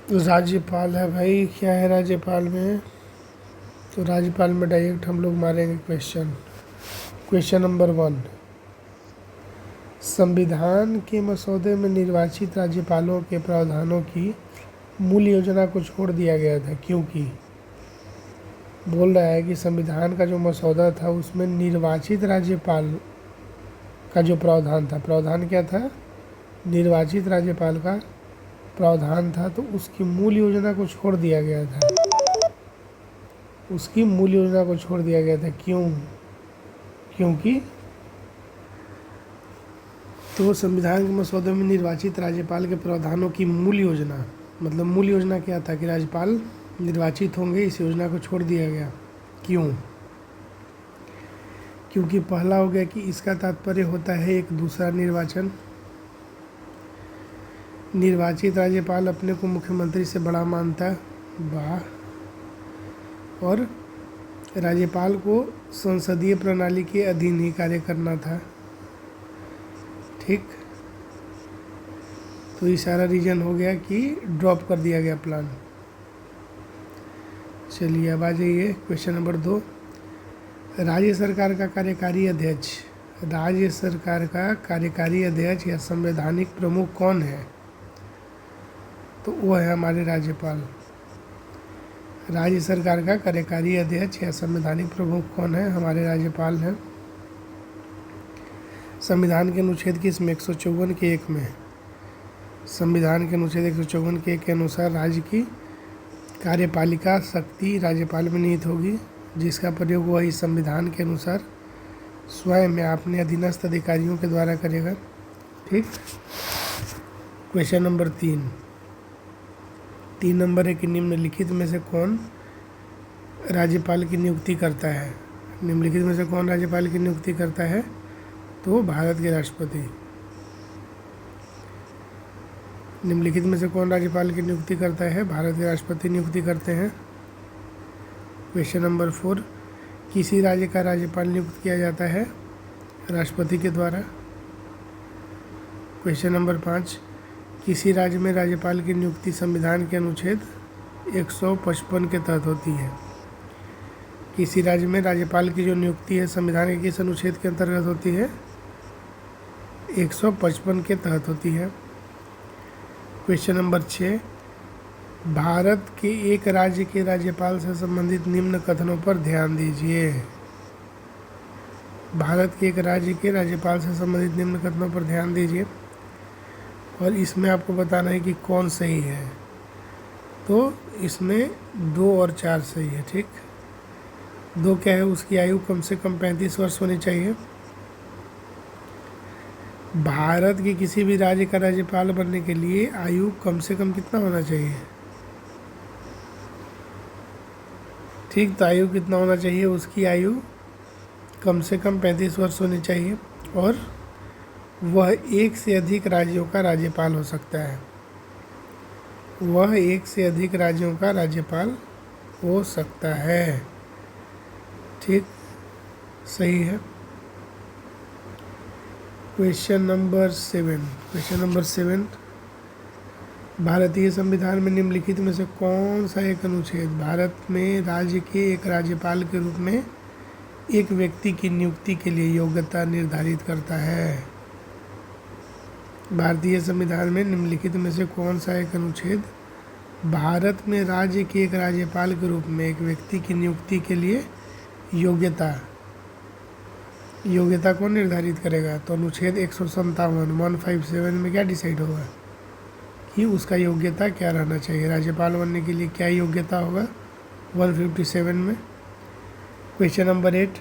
राज्यपाल है भाई, क्या है राज्यपाल में? तो राज्यपाल में डायरेक्ट हम लोग मारेंगे क्वेश्चन। क्वेश्चन नंबर 1, संविधान के मसौदे में निर्वाचित राज्यपालों के प्रावधानों की मूल योजना को छोड़ दिया गया था क्योंकि बोल रहा है कि संविधान का जो मसौदा था उसमें निर्वाचित राज्यपाल का जो प्रावधान था, प्रावधान क्या था? निर्वाचित राज्यपाल का प्रावधान था, तो उसकी मूल योजना को छोड़ दिया गया था। उसकी मूल योजना को छोड़ दिया गया था क्यों? क्योंकि तो संविधान के मसौदे में निर्वाचित राज्यपाल के प्रावधानों की मूल योजना, मतलब मूल योजना क्या था कि राज्यपाल निर्वाचित होंगे, इस योजना को छोड़ दिया गया। क्यों? क्योंकि पहला हो गया कि इसका तात्पर्य होता है एक दूसरा निर्वाचन। निर्वाचित राज्यपाल अपने को मुख्यमंत्री से बड़ा मानता, वाह। और राज्यपाल को संसदीय प्रणाली के अधीन ही कार्य करना था, ठीक। तो ये सारा रीजन हो गया कि ड्रॉप कर दिया गया प्लान। चलिए अब आ जाइए क्वेश्चन नंबर 2, राज्य सरकार का कार्यकारी अध्यक्ष, राज्य सरकार का कार्यकारी अध्यक्ष या संवैधानिक प्रमुख कौन है? तो वो है हमारे राज्यपाल। राज्य सरकार का कार्यकारी अध्यक्ष या संवैधानिक प्रमुख कौन है? हमारे राज्यपाल हैं। संविधान के अनुच्छेद किस में? 154 के 1 में। संविधान के अनुच्छेद 154 के 1 के अनुसार राज्य की कार्यपालिका शक्ति राज्यपाल में निहित होगी, जिसका प्रयोग वह इस संविधान के अनुसार स्वयं या अपने अधीनस्थ अधिकारियों के द्वारा करेगा, ठीक। क्वेश्चन नंबर 3 नंबर है कि निम्नलिखित में से कौन राज्यपाल की नियुक्ति करता है? निम्नलिखित में से कौन राज्यपाल की नियुक्ति करता है? तो भारत के राष्ट्रपति। निम्नलिखित में से कौन राज्यपाल की नियुक्ति करता है? भारत के राष्ट्रपति नियुक्ति करते हैं। क्वेश्चन नंबर 4, किसी राज्य का राज्यपाल नियुक्त किया जाता है राष्ट्रपति के द्वारा। क्वेश्चन नंबर 5, किसी राज्य में राज्यपाल की नियुक्ति संविधान के अनुच्छेद 155 के तहत होती है। किसी राज्य में राज्यपाल की जो नियुक्ति है संविधान के किस अनुच्छेद के अंतर्गत होती है? 155 के तहत होती है। क्वेश्चन नंबर 6, भारत के एक राज्य के राज्यपाल से संबंधित निम्न कथनों पर ध्यान दीजिए। भारत के एक राज्य के राज्यपाल से संबंधित निम्न कथनों पर ध्यान दीजिए और इसमें आपको बताना है कि कौन सही है। तो इसमें 2 और 4 सही है, ठीक। 2 क्या है? उसकी आयु कम से कम 35 वर्ष होनी चाहिए। भारत के किसी भी राज्य का राज्यपाल बनने के लिए आयु कम से कम कितना होना चाहिए? ठीक, तो आयु कितना होना चाहिए? उसकी आयु कम से कम 35 वर्ष होनी चाहिए और वह एक से अधिक राज्यों का राज्यपाल हो सकता है। वह एक से अधिक राज्यों का राज्यपाल हो सकता है, ठीक, सही है। क्वेश्चन नंबर 7, भारतीय संविधान में निम्नलिखित में से कौन सा एक अनुच्छेद भारत में राज्य के एक राज्यपाल के रूप में एक व्यक्ति की नियुक्ति के लिए योग्यता निर्धारित करता है? भारतीय संविधान में निम्नलिखित में से कौन सा एक अनुच्छेद भारत में राज्य के एक राज्यपाल के रूप में एक व्यक्ति की नियुक्ति के लिए योग्यता को निर्धारित करेगा? तो अनुच्छेद 157 में क्या डिसाइड होगा कि उसका योग्यता क्या रहना चाहिए? राज्यपाल बनने के लिए क्या योग्यता होगा 157 में। क्वेश्चन नंबर 8,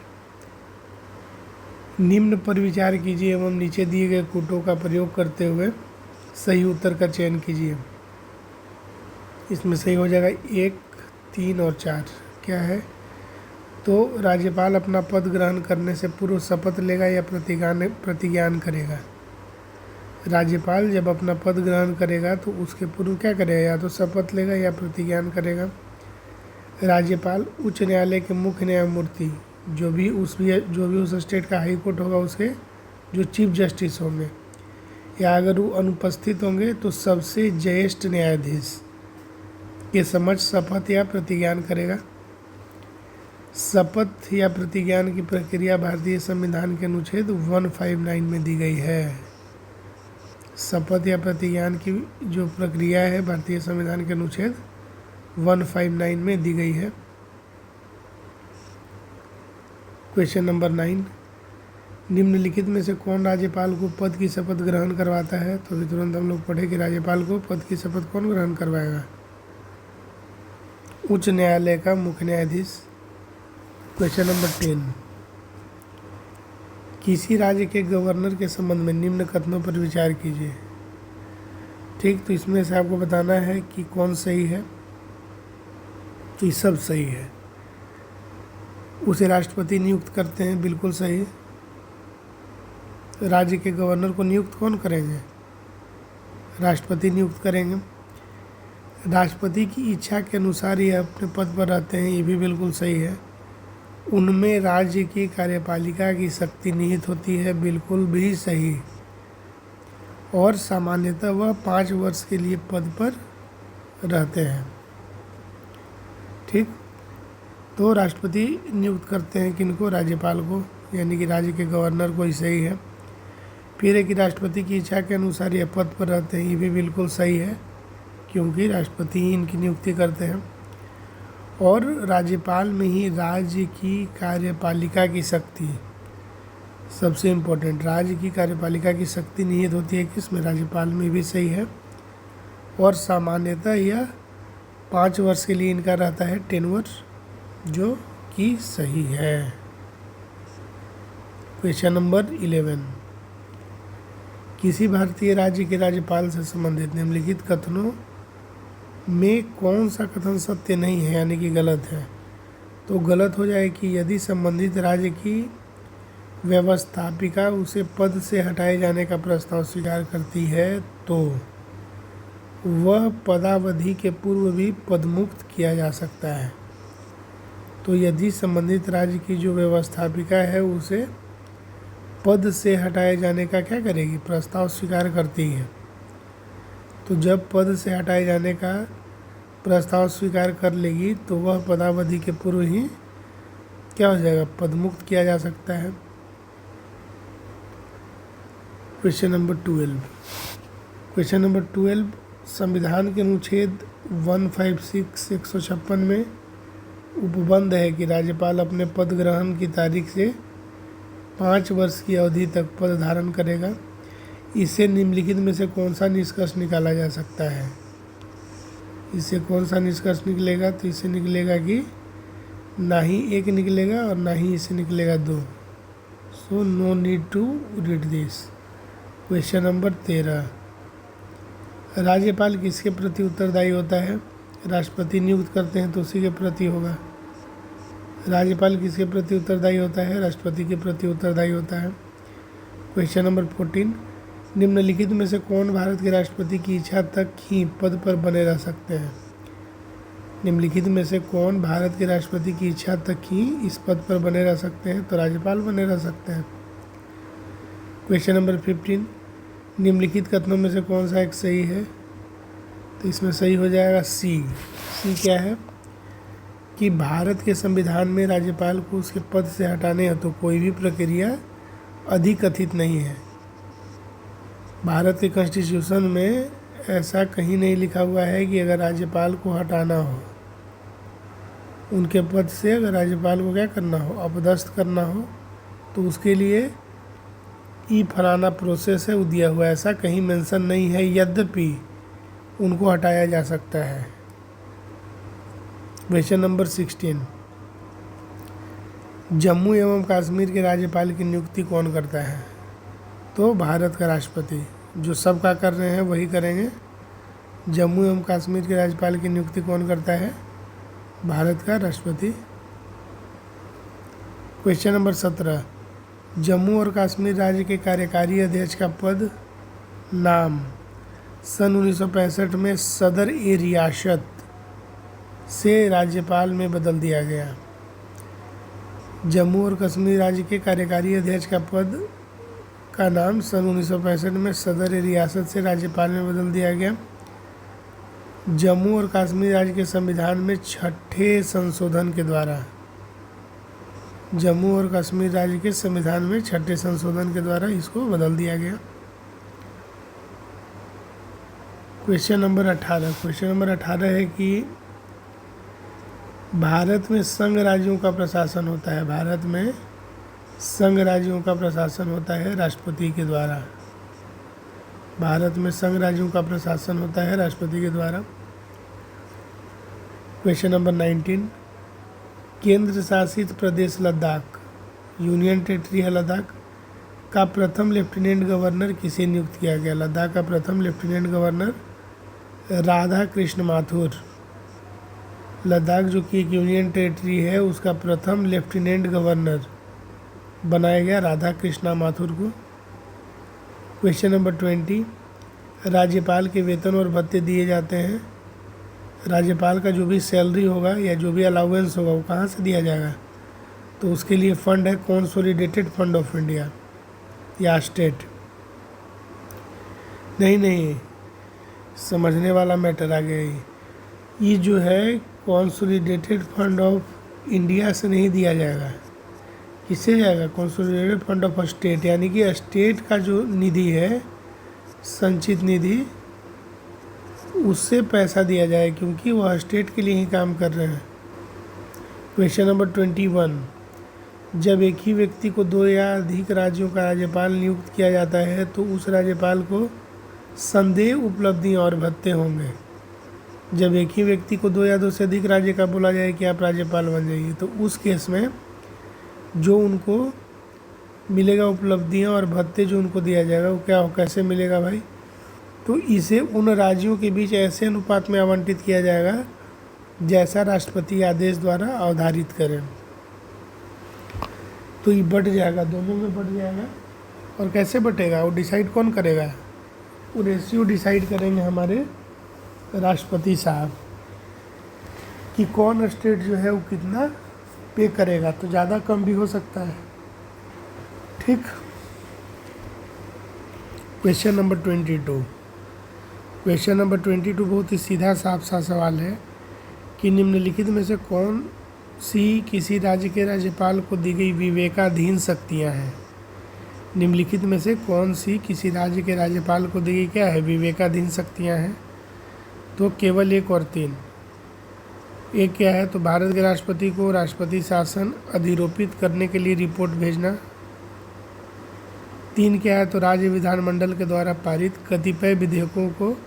निम्न पर विचार कीजिए एवं नीचे दिए गए कूटों का प्रयोग करते हुए सही उत्तर का चयन कीजिए। इसमें सही हो जाएगा 1, 3 और 4। क्या है? तो राज्यपाल अपना पद ग्रहण करने से पूर्व शपथ लेगा या प्रतिज्ञान करेगा? राज्यपाल जब अपना पद ग्रहण करेगा तो उसके पूर्व क्या करेगा? या तो शपथ लेगा या प्रतिज्ञान करेगा। राज्यपाल उच्च न्यायालय के मुख्य न्यायमूर्ति जो भी उस स्टेट का हाई कोर्ट होगा उसके जो चीफ जस्टिस होंगे, या अगर वो अनुपस्थित होंगे तो सबसे ज्येष्ठ न्यायाधीश ये समझ शपथ या प्रतिज्ञान करेगा। शपथ या प्रतिज्ञान की प्रक्रिया भारतीय संविधान के अनुच्छेद 159 में दी गई है। शपथ या प्रतिज्ञान की जो प्रक्रिया है भारतीय संविधान के अनुच्छेद 159 में दी गई है। क्वेश्चन नंबर 9, निम्नलिखित में से कौन राज्यपाल को पद की शपथ ग्रहण करवाता है? तो अभी तुरंत हम लोग पढ़े कि राज्यपाल को पद की शपथ कौन ग्रहण करवाएगा? उच्च न्यायालय का मुख्य न्यायाधीश। क्वेश्चन नंबर 10, किसी राज्य के गवर्नर के संबंध में निम्न कथनों पर विचार कीजिए। ठीक, तो इसमें से आपको बताना है कि कौन सही है। तो ये सब सही है। उसे राष्ट्रपति नियुक्त करते हैं, बिल्कुल सही। राज्य के गवर्नर को नियुक्त कौन करेंगे? राष्ट्रपति नियुक्त करेंगे। राष्ट्रपति की इच्छा के अनुसार ये अपने पद पर रहते हैं, ये भी बिल्कुल सही है। उनमें राज्य की कार्यपालिका की शक्ति निहित होती है, बिल्कुल भी सही। और सामान्यतः वह 5 वर्ष के लिए पद पर रहते हैं। ठीक, तो राष्ट्रपति नियुक्त करते हैं किनको? राज्यपाल को, यानी कि राज्य के गवर्नर को ही सही है। फिर है कि राष्ट्रपति की इच्छा के अनुसार यह पद पर रहते हैं, ये भी बिल्कुल सही है, क्योंकि राष्ट्रपति ही इनकी नियुक्ति करते हैं। और राज्यपाल में ही राज्य की कार्यपालिका की शक्ति, सबसे इम्पोर्टेंट, राज्य की कार्यपालिका की शक्ति निहित होती है किसमें? राज्यपाल में, भी सही है। और सामान्यतः यह 5 वर्ष के लिए इनका रहता है टेन्योर, जो कि सही है। क्वेश्चन नंबर 11, किसी भारतीय राज्य के राज्यपाल से संबंधित निम्नलिखित कथनों में कौन सा कथन सत्य नहीं है, यानी कि गलत है? तो गलत हो जाए कि यदि संबंधित राज्य की व्यवस्थापिका उसे पद से हटाए जाने का प्रस्ताव स्वीकार करती है तो वह पदावधि के पूर्व भी पदमुक्त किया जा सकता है। तो यदि संबंधित राज्य की जो व्यवस्थापिका है उसे पद से हटाए जाने का क्या करेगी? प्रस्ताव स्वीकार करती है। तो जब पद से हटाए जाने का प्रस्ताव स्वीकार कर लेगी तो वह पदावधि के पूर्व ही क्या हो जाएगा? पदमुक्त किया जा सकता है। क्वेश्चन नंबर 12, क्वेश्चन नंबर 12, संविधान के अनुच्छेद 156 156 में उपबंध है कि राज्यपाल अपने पद ग्रहण की तारीख से 5 वर्ष की अवधि तक पद धारण करेगा। इससे निम्नलिखित में से कौन सा निष्कर्ष निकाला जा सकता है? इससे कौन सा निष्कर्ष निकलेगा? तो इससे निकलेगा कि ना ही एक निकलेगा और ना ही इससे निकलेगा 2। So no need to read this. Question number 13, राज्यपाल किसके प्रति उत्तरदायी होता है? राष्ट्रपति नियुक्त करते हैं तो उसी के प्रति होगा। राज्यपाल किसके प्रति उत्तरदायी होता है? राष्ट्रपति के प्रति उत्तरदायी होता है। क्वेश्चन नंबर 14, निम्नलिखित में से कौन भारत के राष्ट्रपति की इच्छा तक ही पद पर बने रह सकते हैं? निम्नलिखित में से कौन भारत के राष्ट्रपति की इच्छा तक ही इस पद पर बने रह सकते हैं? तो राज्यपाल बने रह सकते हैं। क्वेश्चन नंबर 15, निम्नलिखित कथनों में से कौन सा एक सही है? तो इसमें सही हो जाएगा सी। सी क्या है? कि भारत के संविधान में राज्यपाल को उसके पद से हटाने हेतु कोई भी प्रक्रिया अधिकथित नहीं है। भारत के कॉन्स्टिट्यूशन में ऐसा कहीं नहीं लिखा हुआ है कि अगर राज्यपाल को हटाना हो, उनके पद से अगर राज्यपाल को क्या करना हो? अपदस्थ करना हो, तो उसके लिए फलाना प्रोसेस है वो दिया हुआ है, ऐसा कहीं मेंशन नहीं है। यद्यपि उनको हटाया जा सकता है। क्वेश्चन नंबर 16, जम्मू एवं कश्मीर के राज्यपाल की नियुक्ति कौन करता है? तो भारत का राष्ट्रपति। जो सब का कर रहे हैं वही करेंगे। जम्मू एवं कश्मीर के राज्यपाल की नियुक्ति कौन करता है? भारत का राष्ट्रपति। क्वेश्चन नंबर 17, जम्मू और कश्मीर राज्य के कार्यकारी अध्यक्ष का पद नाम सन 1965 में सदर ए रियासत से राज्यपाल में बदल दिया गया। जम्मू और कश्मीर राज्य के कार्यकारी अध्यक्ष का पद का नाम सन 1965 में सदर ए रियासत से राज्यपाल में बदल दिया गया। जम्मू और कश्मीर राज्य के संविधान में छठे संशोधन के द्वारा, जम्मू और कश्मीर राज्य के संविधान में छठे संशोधन के द्वारा इसको बदल दिया गया। क्वेश्चन नंबर 18 है कि भारत में संघ राज्यों का प्रशासन होता है, भारत में संघ राज्यों का प्रशासन होता है राष्ट्रपति के द्वारा, भारत में संघ राज्यों का प्रशासन होता है राष्ट्रपति के द्वारा। क्वेश्चन नंबर 19, केंद्र शासित प्रदेश लद्दाख, यूनियन टेरिटरी है लद्दाख, का प्रथम लेफ्टिनेंट गवर्नर किसे नियुक्त किया गया? लद्दाख का प्रथम लेफ्टिनेंट गवर्नर राधा कृष्ण माथुर। लद्दाख जो कि एक यूनियन टेरिटरी है उसका प्रथम लेफ्टिनेंट गवर्नर बनाया गया राधा कृष्णा माथुर को। क्वेश्चन नंबर 20, राज्यपाल के वेतन और भत्ते दिए जाते हैं, राज्यपाल का जो भी सैलरी होगा या जो भी अलाउंस होगा वो कहाँ से दिया जाएगा? तो उसके लिए फंड है कंसोलिडेटेड फंड ऑफ इंडिया या स्टेट। नहीं, समझने वाला मैटर आ गया। ये जो है कंसोलिडेटेड फंड ऑफ इंडिया से नहीं दिया जाएगा, किससे जाएगा? कंसोलिडेटेड फंड ऑफ स्टेट, यानी कि स्टेट का जो निधि है, संचित निधि, उससे पैसा दिया जाए क्योंकि वह स्टेट के लिए ही काम कर रहे हैं। क्वेश्चन नंबर 21, जब एक ही व्यक्ति को 2 या अधिक राज्यों का राज्यपाल नियुक्त किया जाता है तो उस राज्यपाल को संदेह उपलब्धियाँ और भत्ते होंगे। जब एक ही व्यक्ति को 2 या 2 से अधिक राज्य का बोला जाए कि आप राज्यपाल बन जाइए, तो उस केस में जो उनको मिलेगा उपलब्धियाँ और भत्ते जो उनको दिया जाएगा वो क्या हो, कैसे मिलेगा भाई? तो इसे उन राज्यों के बीच ऐसे अनुपात में आवंटित किया जाएगा जैसा राष्ट्रपति आदेश द्वारा अवधारित करें। तो ये बट जाएगा, दोनों में बट जाएगा। और कैसे बटेगा वो डिसाइड कौन करेगा? वो रेशियो डिसाइड करेंगे हमारे राष्ट्रपति साहब कि कौन स्टेट जो है वो कितना पे करेगा, तो ज़्यादा कम भी हो सकता है। ठीक। क्वेश्चन नंबर 22 बहुत ही सीधा साफ सा सवाल है कि निम्नलिखित में से कौन सी किसी राज्य के राज्यपाल को दी गई विवेकाधीन शक्तियाँ हैं? निम्नलिखित में से कौन सी किसी राज्य के राज्यपाल को दी गई क्या है? विवेकाधीन शक्तियाँ हैं। तो केवल 1 और 3। एक क्या है? तो भारत के राष्ट्रपति को राष्ट्रपति शासन अधिरोपित करने के लिए रिपोर्ट भेजना। 3 क्या है? तो राज्य विधानमंडल के द्वारा पारित कतिपय विधेयकों को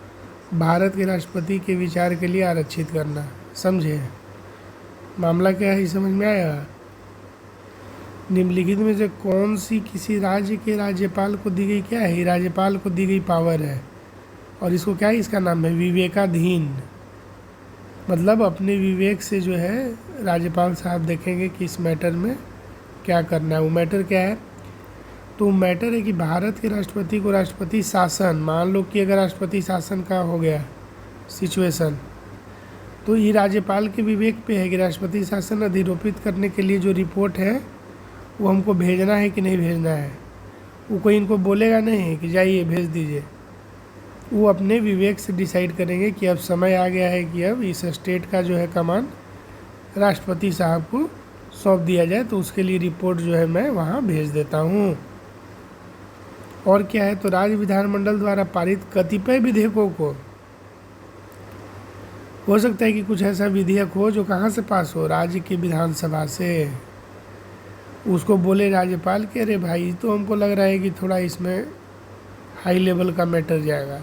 भारत के राष्ट्रपति के विचार के लिए आरक्षित करना। समझे मामला क्या है? समझ में आया? निम्नलिखित में से कौन सी किसी राज्य के राज्यपाल को दी गई क्या है? राज्यपाल को दी गई पावर है और इसको क्या है? इसका नाम है विवेकाधीन। मतलब अपने विवेक से जो है राज्यपाल साहब देखेंगे कि इस मैटर में क्या करना है। वो मैटर क्या है? तो मैटर है कि भारत के राष्ट्रपति को राष्ट्रपति शासन, मान लो कि अगर राष्ट्रपति शासन का हो गया सिचुएशन, तो ये राज्यपाल के विवेक पे है कि राष्ट्रपति शासन अधिरोपित करने के लिए जो रिपोर्ट है वो हमको भेजना है कि नहीं भेजना है। वो कोई इनको बोलेगा नहीं कि जाइए भेज दीजिए, वो अपने विवेक से डिसाइड करेंगे कि अब समय आ गया है कि अब इस स्टेट का जो है कमान राष्ट्रपति साहब को सौंप दिया जाए, तो उसके लिए रिपोर्ट जो है मैं वहाँ भेज देता हूँ। और क्या है? तो राज्य विधानमंडल द्वारा पारित कतिपय विधेयकों को, हो सकता है कि कुछ ऐसा विधेयक हो जो कहाँ से पास हो? राज्य की विधानसभा से। उसको बोले राज्यपाल कि अरे भाई तो हमको लग रहा है कि थोड़ा इसमें हाई लेवल का मैटर जाएगा,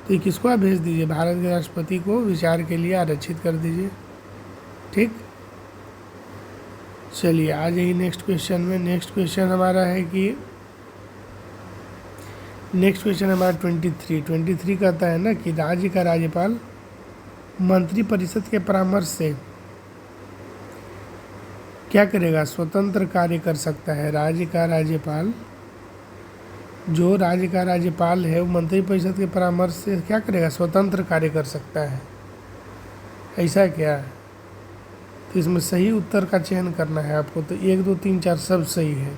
तो ये किसको आप भेज दीजिए? भारत के राष्ट्रपति को विचार के लिए आरक्षित कर दीजिए। ठीक। चलिए आ जाइए नेक्स्ट क्वेश्चन में। नेक्स्ट क्वेश्चन हमारा 23 कहता है ना कि राज्य का राज्यपाल मंत्रिपरिषद के परामर्श से क्या करेगा? स्वतंत्र कार्य कर सकता है। राज्य का राज्यपाल, जो राज्य का राज्यपाल है वो मंत्रिपरिषद के परामर्श से क्या करेगा? स्वतंत्र कार्य कर सकता है। ऐसा क्या? तो इसमें सही उत्तर का चयन करना है आपको। तो 1 2 3 4 सब सही है।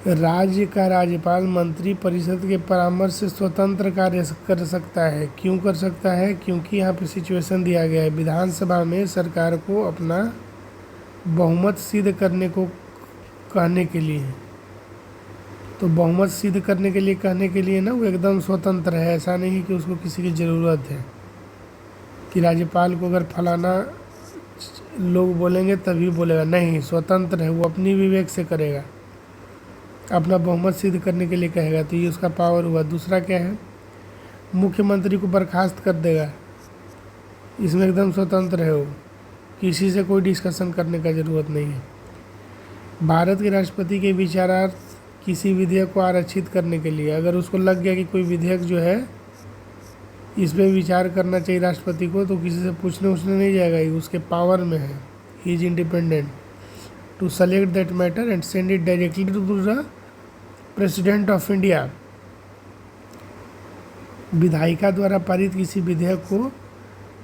राज्य का राज्यपाल मंत्री परिषद के परामर्श से स्वतंत्र कार्य कर सकता है। क्यों कर सकता है? क्योंकि यहाँ पे सिचुएशन दिया गया है, विधानसभा में सरकार को अपना बहुमत सिद्ध करने को कहने के लिए। तो बहुमत सिद्ध करने के लिए कहने के लिए ना वो एकदम स्वतंत्र है। ऐसा नहीं है कि उसको किसी की ज़रूरत है कि राज्यपाल को अगर फलाना लोग बोलेंगे तभी बोलेगा, नहीं, स्वतंत्र है, वो अपनी विवेक से करेगा, अपना बहुमत सिद्ध करने के लिए कहेगा। तो ये उसका पावर हुआ। दूसरा क्या है, मुख्यमंत्री को बर्खास्त कर देगा, इसमें एकदम स्वतंत्र है वो, किसी से कोई डिस्कशन करने का ज़रूरत नहीं है। भारत के राष्ट्रपति के विचारार्थ किसी विधेयक को आरक्षित करने के लिए, अगर उसको लग गया कि कोई विधेयक जो है इस पर विचार करना चाहिए राष्ट्रपति को, तो किसी से पूछने उछने नहीं जाएगा, ये उसके पावर में है। He is independent to select that matter and send it directly to the president of India. विधायिका द्वारा पारित किसी विधेयक को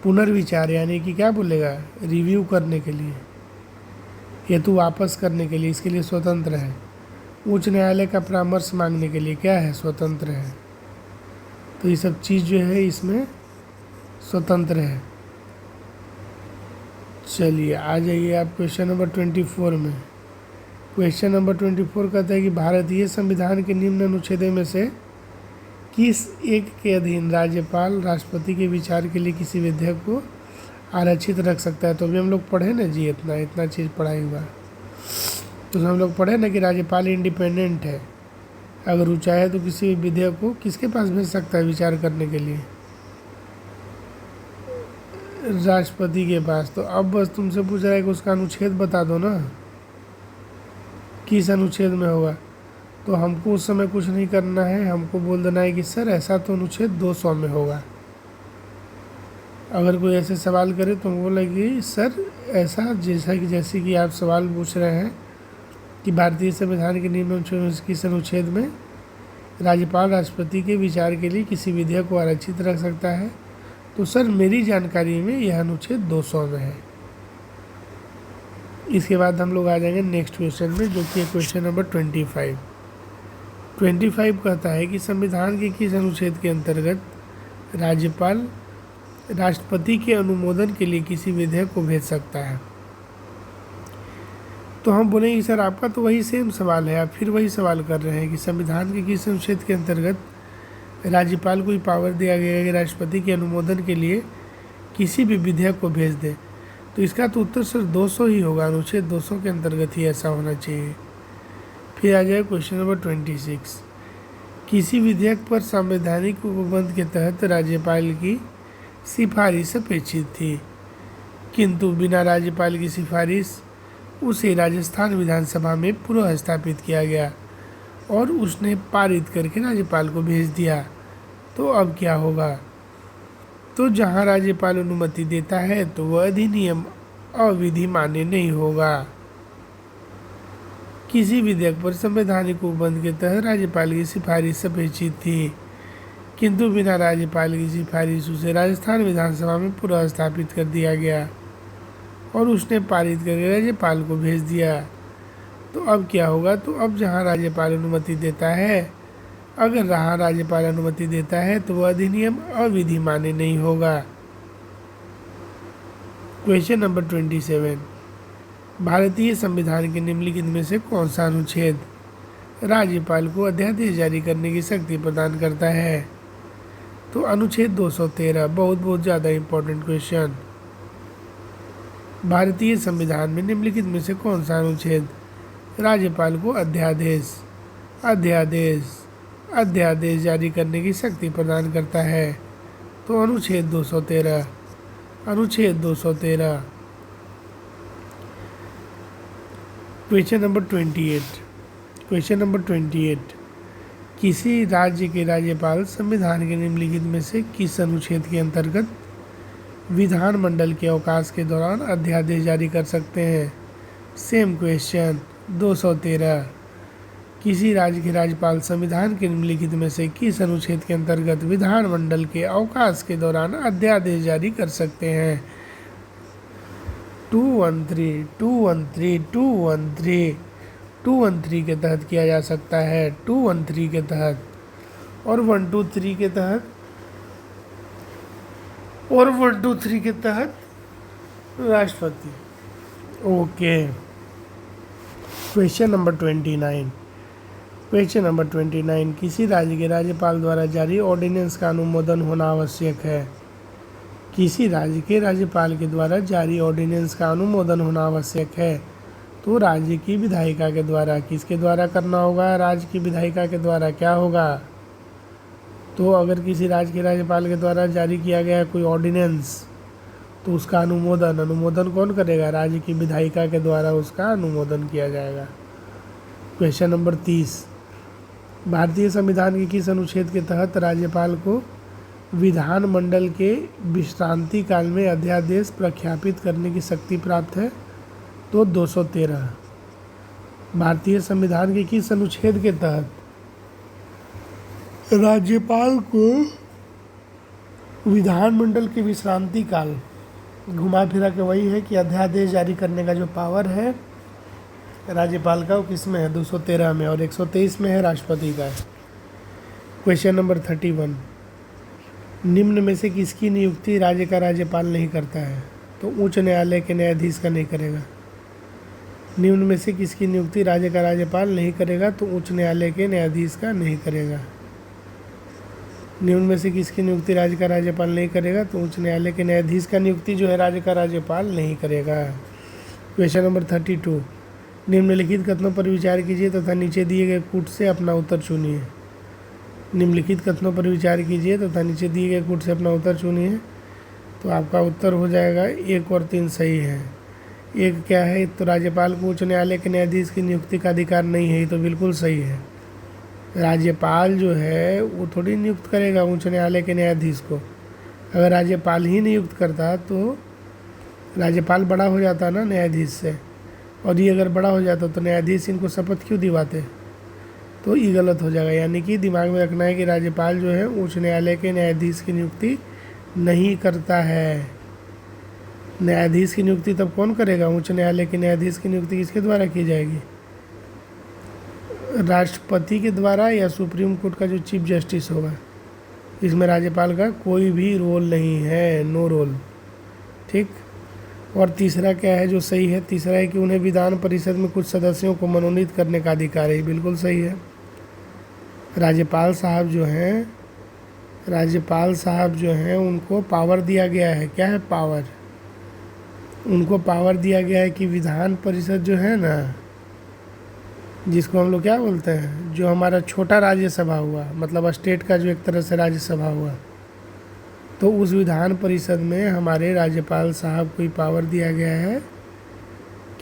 पुनर्विचार यानी कि क्या बोलेगा, रिव्यू करने के लिए या तो वापस करने के लिए, इसके लिए स्वतंत्र है। उच्च न्यायालय का परामर्श मांगने के लिए क्या है, स्वतंत्र है। तो ये सब चीज़ जो है इसमें स्वतंत्र है। चलिए आ जाइए आप क्वेश्चन नंबर 24 में। क्वेश्चन नंबर 24 कहता है कि भारतीय संविधान के निम्न अनुच्छेदों में से किस एक के अधीन राज्यपाल राष्ट्रपति के विचार के लिए किसी विधेयक को आरक्षित रख सकता है। तो अभी हम लोग पढ़े ना जी, इतना चीज़ पढ़ाई हुआ, तो हम लोग पढ़े ना कि राज्यपाल इंडिपेंडेंट है, अगर वो चाहे तो किसी विधेयक को किसके पास भेज सकता है विचार करने के लिए, राष्ट्रपति के पास। तो अब बस तुमसे पूछ रहा है कि उसका अनुच्छेद बता दो ना, किस अनुच्छेद में होगा। तो हमको उस समय कुछ नहीं करना है, हमको बोल देना है कि सर ऐसा तो अनुच्छेद 200 में होगा। अगर कोई ऐसे सवाल करे तो हम बोलेंगे सर ऐसा, जैसे कि आप सवाल पूछ रहे हैं कि भारतीय संविधान के नियम किस अनुच्छेद में राज्यपाल राष्ट्रपति के विचार के लिए किसी विधेयक को आरक्षित रख सकता है, तो सर मेरी जानकारी में यह अनुच्छेद 200 में है। इसके बाद हम लोग आ जाएंगे नेक्स्ट क्वेश्चन में, जो कि क्वेश्चन नंबर 25 कहता है कि संविधान के किस अनुच्छेद के अंतर्गत राज्यपाल राष्ट्रपति के अनुमोदन के लिए किसी विधेयक को भेज सकता है। तो हम बोलेंगे सर आपका तो वही सेम सवाल है, आप फिर वही सवाल कर रहे हैं कि संविधान के किस अनुच्छेद के अंतर्गत राज्यपाल को पावर दिया गया है कि राष्ट्रपति के अनुमोदन के लिए किसी भी विधेयक को भेज दे। तो इसका तो उत्तर सर 200 ही होगा, अनुच्छेद 200 के अंतर्गत ही ऐसा होना चाहिए। फिर आ जाए क्वेश्चन नंबर 26। किसी विधेयक पर संवैधानिक उपबंध के तहत राज्यपाल की सिफारिश अपेक्षित थी, किंतु बिना राज्यपाल की सिफारिश उसे राजस्थान विधानसभा में पुनः स्थापित किया गया और उसने पारित करके राज्यपाल को भेज दिया। तो अब क्या होगा? तो जहां राज्यपाल अनुमति देता है तो वह अधिनियम अविधि मान्य नहीं होगा। किसी विधेयक पर संवैधानिक उपबंध के तहत राज्यपाल की सिफारिश अपेक्षित थी, किंतु बिना राज्यपाल की सिफारिश उसे राजस्थान विधानसभा में पुनः स्थापित कर दिया गया और उसने पारित करके राज्यपाल को भेज दिया। तो अब क्या होगा? तो अब जहां राज्यपाल अनुमति देता है, अगर रहा राज्यपाल अनुमति देता है तो वह अधिनियम अविधि मान्य नहीं होगा। Question number 27। भारतीय संविधान के निम्नलिखित में से कौन सा अनुच्छेद राज्यपाल को अध्यादेश जारी करने की शक्ति प्रदान करता है? तो अनुच्छेद 213। बहुत ज़्यादा इम्पोर्टेंट क्वेश्चन। भारतीय संविधान में निम्नलिखित में से कौन सा अनुच्छेद राज्यपाल को अध्यादेश जारी करने की शक्ति प्रदान करता है? तो अनुच्छेद 213। Question number 28। किसी राज्य के राज्यपाल संविधान के निम्नलिखित में से किस अनुच्छेद के अंतर्गत विधानमंडल के अवकाश के दौरान अध्यादेश जारी कर सकते हैं? Same question 213। किसी राज्य के राज्यपाल संविधान के निम्नलिखित में से किस अनुच्छेद के अंतर्गत विधानमंडल के अवकाश के दौरान अध्यादेश जारी कर सकते हैं? 213 213 के तहत किया जा सकता है, 213 के तहत, और 123 के तहत, और 123 के तहत राष्ट्रपति। Okay, question number 29। Question number 29, किसी राज्य के राज्यपाल द्वारा जारी ऑर्डिनेंस का अनुमोदन होना आवश्यक है। किसी राज्य के राज्यपाल के द्वारा जारी ऑर्डिनेंस का अनुमोदन होना आवश्यक है, तो राज्य की विधायिका के द्वारा, किसके द्वारा करना होगा? राज्य की विधायिका के द्वारा। क्या होगा? तो अगर किसी राज्य के राज्यपाल के द्वारा जारी किया गया है कोई ऑर्डिनेंस, तो उसका अनुमोदन कौन करेगा? राज्य की विधायिका के द्वारा उसका अनुमोदन किया जाएगा। क्वेश्चन नंबर 30, भारतीय संविधान के किस अनुच्छेद के तहत राज्यपाल को विधानमंडल के विश्रांति काल में अध्यादेश प्रख्यापित करने की शक्ति प्राप्त है? तो 213। भारतीय संविधान के किस अनुच्छेद के तहत राज्यपाल को विधानमंडल के विश्रांति काल, घुमा फिरा के वही है कि अध्यादेश जारी करने का जो पावर है राज्यपाल का, वो किस में है? 213 में, और 123 में है राष्ट्रपति का। क्वेश्चन नंबर 31, निम्न में से किसकी नियुक्ति राज्य का राज्यपाल नहीं करता है? तो उच्च न्यायालय के न्यायाधीश का नहीं करेगा। निम्न में से किसकी नियुक्ति राज्य का राज्यपाल नहीं करेगा? तो उच्च न्यायालय के न्यायाधीश का नहीं करेगा। निम्न में से किसकी नियुक्ति राज्य का राज्यपाल नहीं करेगा? तो उच्च न्यायालय के न्यायाधीश का नियुक्ति जो है राज्य का राज्यपाल नहीं करेगा। क्वेश्चन नंबर 32, निम्नलिखित कथनों पर विचार कीजिए तथा नीचे दिए गए कूट से अपना उत्तर चुनिए। निम्नलिखित कथनों पर विचार कीजिए तथा नीचे दिए गए कूट से अपना उत्तर चुनिए। तो आपका उत्तर हो जाएगा 1 और 3 सही है। एक क्या है? तो राज्यपाल को उच्च न्यायालय के न्यायाधीश की नियुक्ति का अधिकार नहीं है, ये तो बिल्कुल सही है। राज्यपाल जो है वो थोड़ी नियुक्त करेगा उच्च न्यायालय के न्यायाधीश को। अगर राज्यपाल ही नियुक्त करता तो राज्यपाल बड़ा हो जाता ना न्यायाधीश से, और ये अगर बड़ा हो जाता तो न्यायाधीश इनको शपथ क्यों दिवाते? तो ये गलत हो जाएगा। यानी कि दिमाग में रखना है कि राज्यपाल जो है उच्च न्यायालय के न्यायाधीश की नियुक्ति नहीं करता है। न्यायाधीश की नियुक्ति तब कौन करेगा? उच्च न्यायालय के न्यायाधीश की नियुक्ति किसके द्वारा की जाएगी? राष्ट्रपति के द्वारा, या सुप्रीम कोर्ट का जो चीफ जस्टिस होगा। इसमें राज्यपाल का कोई भी रोल नहीं है, नो रोल। ठीक। और तीसरा क्या है जो सही है? तीसरा है कि उन्हें विधान परिषद में कुछ सदस्यों को मनोनीत करने का अधिकार है, बिल्कुल सही है। राज्यपाल साहब जो हैं उनको पावर दिया गया है। क्या है पावर? उनको पावर दिया गया है कि विधान परिषद जो है ना, जिसको हम लोग क्या बोलते हैं, जो हमारा छोटा राज्यसभा हुआ, मतलब स्टेट का जो एक तरह से राज्यसभा हुआ, तो उस विधान परिषद में हमारे राज्यपाल साहब को पावर दिया गया है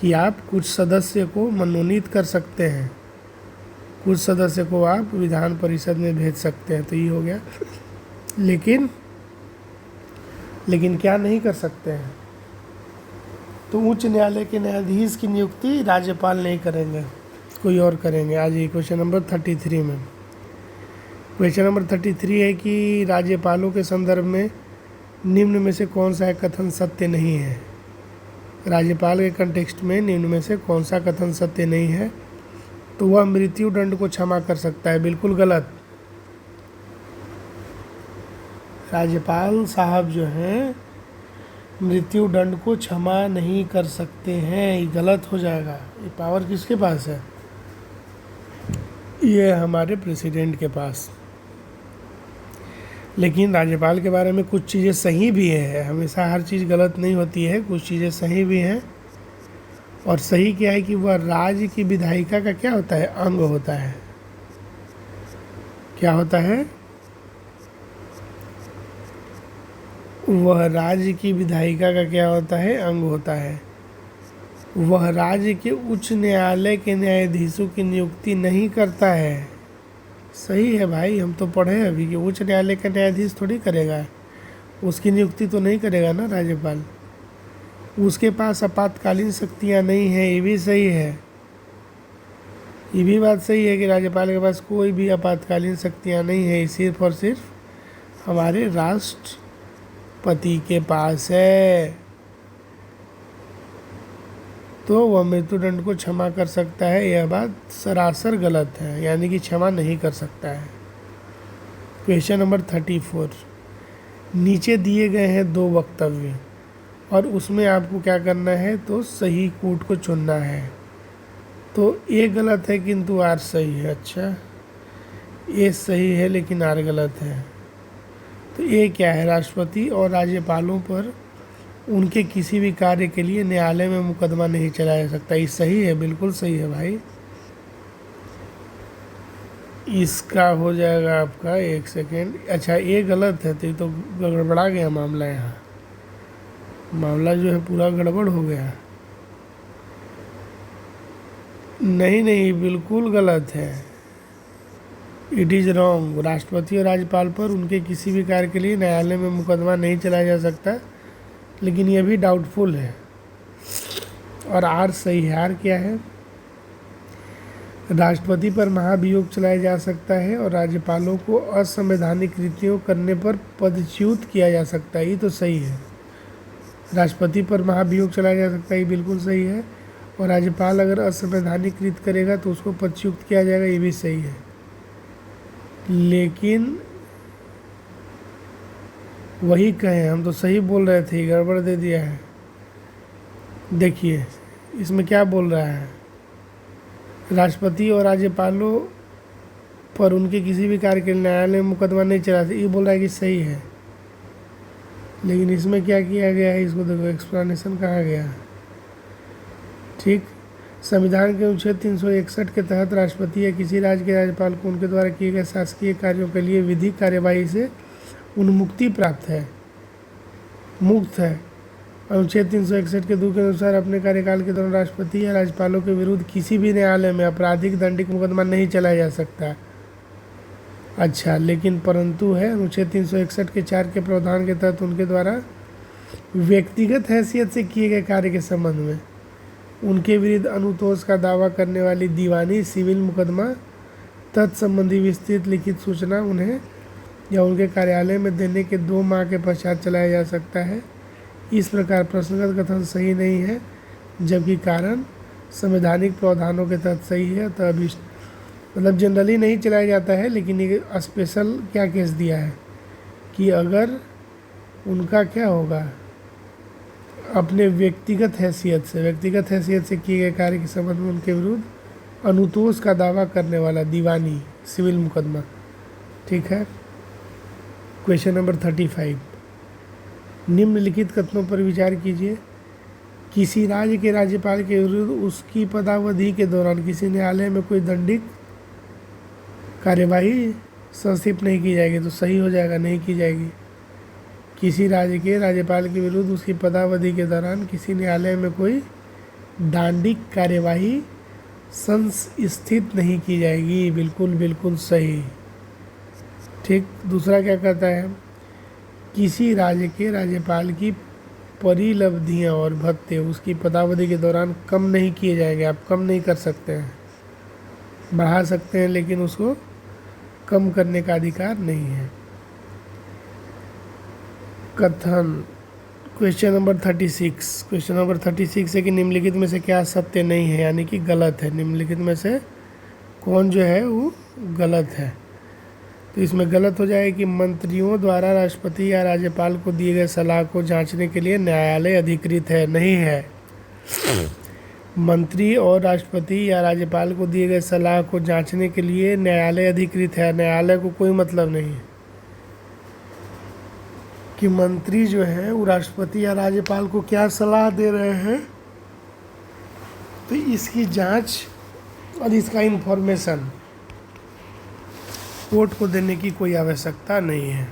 कि आप कुछ सदस्य को मनोनीत कर सकते हैं, कुछ सदस्य को आप विधान परिषद में भेज सकते हैं। तो ये हो गया। लेकिन क्या नहीं कर सकते हैं? तो उच्च न्यायालय के न्यायाधीश की नियुक्ति राज्यपाल नहीं करेंगे, कोई और करेंगे। आज ये क्वेश्चन नंबर 33 में। क्वेश्चन नंबर 33 है कि राज्यपालों के संदर्भ में निम्न में से कौन सा कथन सत्य नहीं है? राज्यपाल के कंटेक्स्ट में निम्न में से कौन सा कथन सत्य नहीं है? तो वह मृत्यु दंड को क्षमा कर सकता है, बिल्कुल गलत। राज्यपाल साहब जो हैं मृत्यु दंड को क्षमा नहीं कर सकते हैं, ये गलत हो जाएगा। ये पावर किसके पास है? ये हमारे प्रेसिडेंट के पास। लेकिन राज्यपाल के बारे में कुछ चीज़ें सही भी है, हमेशा हर चीज़ गलत नहीं होती है, कुछ चीज़ें सही भी हैं। और सही क्या है कि वह राज्य की विधायिका का क्या होता है? अंग होता है। क्या होता है? वह राज्य की विधायिका का क्या होता है? अंग होता है। वह राज्य के उच्च न्यायालय के न्यायाधीशों की नियुक्ति नहीं करता है। सही है भाई, हम तो पढ़े अभी कि उच्च न्यायालय का न्यायाधीश थोड़ी करेगा, उसकी नियुक्ति तो नहीं करेगा ना राज्यपाल। उसके पास आपातकालीन शक्तियाँ नहीं हैं, ये भी सही है। ये भी बात सही है कि राज्यपाल के पास कोई भी आपातकालीन शक्तियाँ नहीं है, सिर्फ और सिर्फ हमारे राष्ट्रपति के पास है। तो वह मृत्युदंड को क्षमा कर सकता है। यह बात सरासर गलत है, यानी कि क्षमा नहीं कर सकता है। क्वेश्चन नंबर 34, नीचे दिए गए हैं 2 वक्तव्य और उसमें आपको क्या करना है, तो सही कोट को चुनना है। तो ए गलत है किंतु आर सही है। अच्छा, ए सही है लेकिन आर गलत है। तो ए क्या है, राष्ट्रपति और राज्यपालों पर उनके किसी भी कार्य के लिए न्यायालय में मुकदमा नहीं चलाया जा सकता। ये सही है, बिल्कुल सही है भाई। इसका हो जाएगा आपका 1 सेकेंड। अच्छा, ये गलत है, तो ये तो गड़बड़ा गया मामला। यहाँ मामला जो है पूरा गड़बड़ हो गया। नहीं नहीं, बिल्कुल गलत है। It is wrong. राष्ट्रपति और राज्यपाल पर उनके किसी भी कार्य के लिए न्यायालय में मुकदमा नहीं चलाया जा सकता, लेकिन यह भी डाउटफुल है। और आर सही है। आर क्या है, राष्ट्रपति पर महाभियोग चलाया जा सकता है और राज्यपालों को असंवैधानिक कृत्यों करने पर पदच्युत किया जा सकता है। ये तो सही है। राष्ट्रपति पर महाभियोग चलाया जा सकता है, ये बिल्कुल सही है। और राज्यपाल अगर असंवैधानिक कृत्य करेगा तो उसको पदच्युत किया जाएगा, ये भी सही है। लेकिन वही कहें, हम तो सही बोल रहे थे, गड़बड़ दे दिया है। देखिए इसमें क्या बोल रहा है, राष्ट्रपति और राज्यपालों पर उनके किसी भी कार्य के लिए न्यायालय में मुकदमा नहीं चला सकते, ये बोल रहा है कि सही है। लेकिन इसमें क्या किया गया है, इसको देखो, एक्सप्लेनेशन कहाँ गया। ठीक, संविधान के अनुच्छेद 361 के तहत राष्ट्रपति या किसी राज्य के राज्यपाल को उनके द्वारा किए गए शासकीय कार्यों के लिए विधिक कार्यवाही से उन्मुक्ति प्राप्त है, मुक्त है। अनुच्छेद 361 के 2 के अनुसार अपने कार्यकाल के दौरान राष्ट्रपति या राज्यपालों के विरुद्ध किसी भी न्यायालय में आपराधिक दंडिक मुकदमा नहीं चलाया जा सकता। अच्छा, लेकिन परंतु है अनुच्छेद 361 के 4 के प्रावधान के तहत उनके द्वारा व्यक्तिगत हैसियत से किए गए कार्य के संबंध में उनके विरुद्ध अनुतोष का दावा करने वाली दीवानी सिविल मुकदमा तत्संबंधी विस्तृत लिखित सूचना उन्हें या उनके कार्यालय में देने के 2 माह के पश्चात चलाया जा सकता है। इस प्रकार प्रश्नगत कथन सही नहीं है, जबकि कारण संवैधानिक प्रावधानों के तहत सही है। तो अभी मतलब जनरली नहीं चलाया जाता है, लेकिन ये स्पेशल क्या केस दिया है कि अगर उनका क्या होगा, अपने व्यक्तिगत हैसियत से किए गए कार्य के संबंध में उनके विरुद्ध अनुतोष का दावा करने वाला दीवानी सिविल मुकदमा। ठीक है। क्वेश्चन नंबर 35, निम्नलिखित कथनों पर विचार कीजिए। किसी राज्य के राज्यपाल के विरुद्ध उसकी पदावधि के दौरान किसी न्यायालय में कोई दंडिक कार्यवाही संक्षिप्त नहीं की जाएगी, तो सही हो जाएगा, नहीं की जाएगी। किसी राज्य के राज्यपाल के विरुद्ध उसकी पदावधि के दौरान किसी न्यायालय में कोई दंडिक कार्यवाही संस्थित नहीं की जाएगी, बिल्कुल बिल्कुल सही। ठीक। दूसरा क्या कहता है, किसी राज्य के राज्यपाल की परिलब्धियां और भत्ते उसकी पदावधि के दौरान कम नहीं किए जाएंगे। आप कम नहीं कर सकते हैं, बढ़ा सकते हैं, लेकिन उसको कम करने का अधिकार नहीं है। कथन क्वेश्चन नंबर 36 है कि निम्नलिखित में से क्या सत्य नहीं है, यानी कि गलत है। निम्नलिखित में से कौन जो है वो गलत है। तो इसमें गलत हो जाएगा कि मंत्रियों द्वारा राष्ट्रपति या राज्यपाल को दिए गए सलाह को जांचने के लिए न्यायालय अधिकृत है, नहीं है। मंत्री और राष्ट्रपति या राज्यपाल को दिए गए सलाह को जांचने के लिए न्यायालय अधिकृत है। न्यायालय को कोई मतलब नहीं है कि मंत्री जो है वो राष्ट्रपति या राज्यपाल को क्या सलाह दे रहे हैं, तो इसकी जांच और इसका इन्फॉर्मेशन कोर्ट को देने की कोई आवश्यकता नहीं है।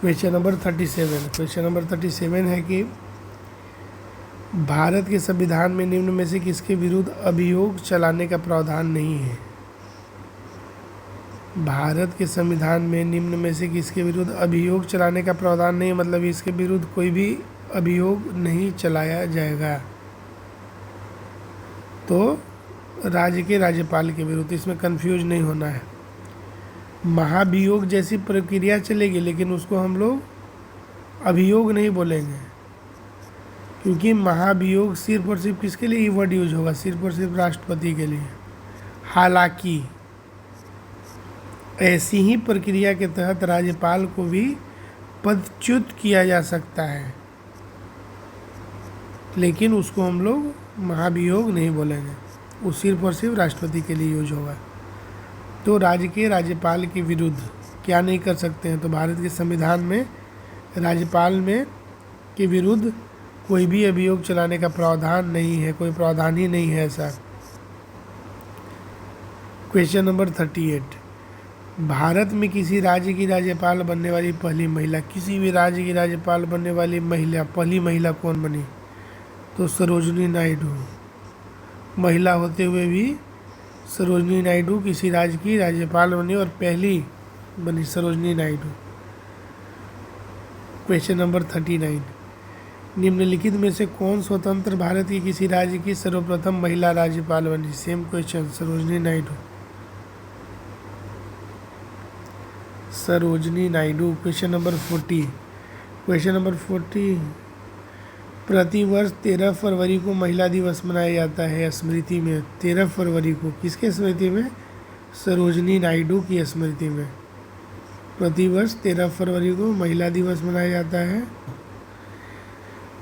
क्वेश्चन नंबर 37 है कि भारत के संविधान में निम्न में से किसके विरुद्ध अभियोग चलाने का प्रावधान नहीं है। भारत के संविधान में निम्न में से किसके विरुद्ध अभियोग चलाने का प्रावधान नहीं है, मतलब इसके विरुद्ध कोई भी अभियोग नहीं चलाया जाएगा। तो राज्य के राज्यपाल के विरुद्ध, इसमें कंफ्यूज नहीं होना है। महाभियोग जैसी प्रक्रिया चलेगी, लेकिन उसको हम लोग अभियोग नहीं बोलेंगे, क्योंकि महाभियोग सिर्फ और सिर्फ किसके लिए ये वर्ड यूज होगा, सिर्फ और सिर्फ राष्ट्रपति के लिए। हालांकि ऐसी ही प्रक्रिया के तहत राज्यपाल को भी पदच्युत किया जा सकता है, लेकिन उसको हम लोग महाभियोग नहीं बोलेंगे, वो सिर्फ और सिर्फ राष्ट्रपति के लिए यूज होगा। तो राज्य के राज्यपाल के विरुद्ध क्या नहीं कर सकते हैं, तो भारत के संविधान में राज्यपाल में के विरुद्ध कोई भी अभियोग चलाने का प्रावधान नहीं है, कोई प्रावधान ही नहीं है ऐसा। क्वेश्चन नंबर 38, भारत में किसी राज्य की राज्यपाल बनने वाली पहली महिला, किसी भी राज्य की राज्यपाल बनने वाली महिला, पहली महिला कौन बनी, तो सरोजनी नायडू। महिला होते हुए भी सरोजनी नायडू किसी राज्य की राज्यपाल बनी और पहली बनी सरोजनी नायडू। क्वेश्चन नंबर 39, निम्नलिखित में से कौन स्वतंत्र भारत की किसी राज्य की सर्वप्रथम महिला राज्यपाल बनी, same question, Sarojini Naidu. Sarojini Naidu. Question number 40, question number 40, प्रतिवर्ष 13 फरवरी को महिला दिवस मनाया जाता है स्मृति में, 13 फरवरी को किसके स्मृति में, सरोजनी नायडू की स्मृति में। प्रतिवर्ष 13 फरवरी को महिला दिवस मनाया जाता है,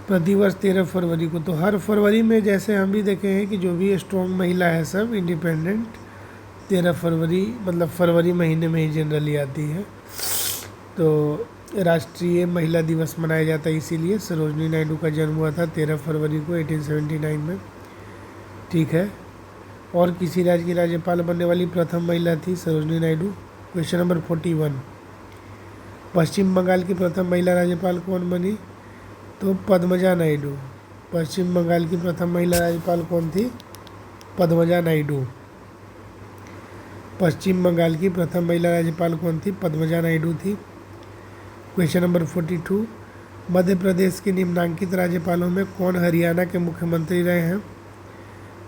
प्रतिवर्ष 13 फरवरी को। तो हर फरवरी में जैसे हम भी देखे हैं कि जो भी स्ट्रॉन्ग महिला है सब इंडिपेंडेंट, 13 फरवरी मतलब फरवरी महीने में ही जनरली आती है, तो राष्ट्रीय महिला दिवस मनाया जाता है। इसीलिए सरोजनी नायडू का जन्म हुआ था 13 फरवरी को 1879 में, ठीक है। और किसी राज्य की राज्यपाल बनने वाली प्रथम महिला थी सरोजनी नायडू। क्वेश्चन नंबर 41, पश्चिम बंगाल की प्रथम महिला राज्यपाल कौन बनी, तो पद्मजा नायडू। पश्चिम बंगाल की प्रथम महिला राज्यपाल कौन थी, पद्मजा नायडू। पश्चिम बंगाल की प्रथम महिला राज्यपाल कौन थी, पद्मजा नायडू थी। क्वेश्चन नंबर 42, मध्य प्रदेश के निम्नांकित राज्यपालों में कौन हरियाणा के मुख्यमंत्री रहे हैं।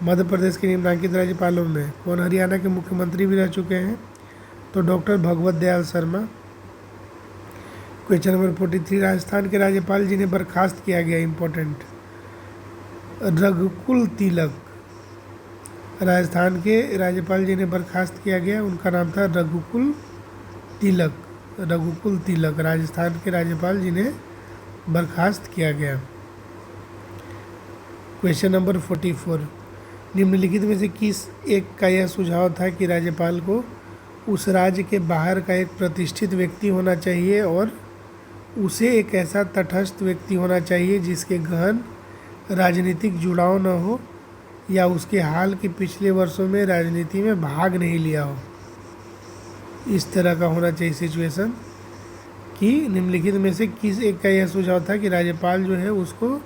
मध्य प्रदेश के निम्नांकित राज्यपालों में कौन हरियाणा के मुख्यमंत्री भी रह चुके हैं, तो doctor Bhagwat Dayal Sharma. Question number 43, Rajasthan के राज्यपाल जिन्हें बर्खास्त किया गया, इंपॉर्टेंट, रघुकुल तिलक। राजस्थान के राज्यपाल जिन्हें बर्खास्त किया गया उनका नाम था रघुकुल तिलक। रघुकुल तिलक राजस्थान के राज्यपाल जिन्हें बर्खास्त किया गया। क्वेश्चन नंबर 44, निम्नलिखित में से किस एक का यह सुझाव था कि राज्यपाल को उस राज्य के बाहर का एक प्रतिष्ठित व्यक्ति होना चाहिए और उसे एक ऐसा तटस्थ व्यक्ति होना चाहिए जिसके गहन राजनीतिक जुड़ाव न हो या उसके हाल के पिछले वर्षों में राजनीति में भाग नहीं लिया हो। इस तरह का होना चाहिए सिचुएशन कि निम्नलिखित में से किस एक का यह सुझाव था कि राज्यपाल जो है उसको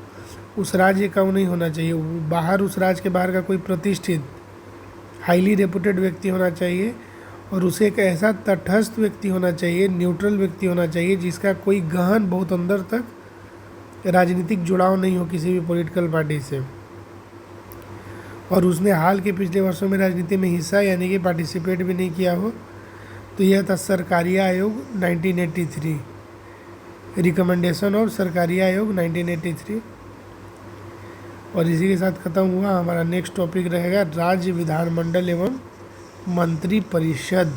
उस राज्य का नहीं होना चाहिए, बाहर उस राज्य के बाहर का कोई प्रतिष्ठित हाईली रेपुटेड व्यक्ति होना चाहिए और उसे एक ऐसा तटस्थ व्यक्ति होना चाहिए, न्यूट्रल व्यक्ति होना चाहिए जिसका कोई गहन बहुत अंदर तक राजनीतिक जुड़ाव नहीं हो किसी भी पॉलिटिकल पार्टी से और उसने हाल के पिछले वर्षों में राजनीति में हिस्सा यानी कि पार्टिसिपेट भी नहीं किया हो। तो यह था सरकारी आयोग 1983, रिकमेंडेशन ऑफ सरकारी आयोग 1983। और इसी के साथ ख़त्म हुआ। हमारा नेक्स्ट टॉपिक रहेगा राज्य विधानमंडल एवं मंत्री परिषद।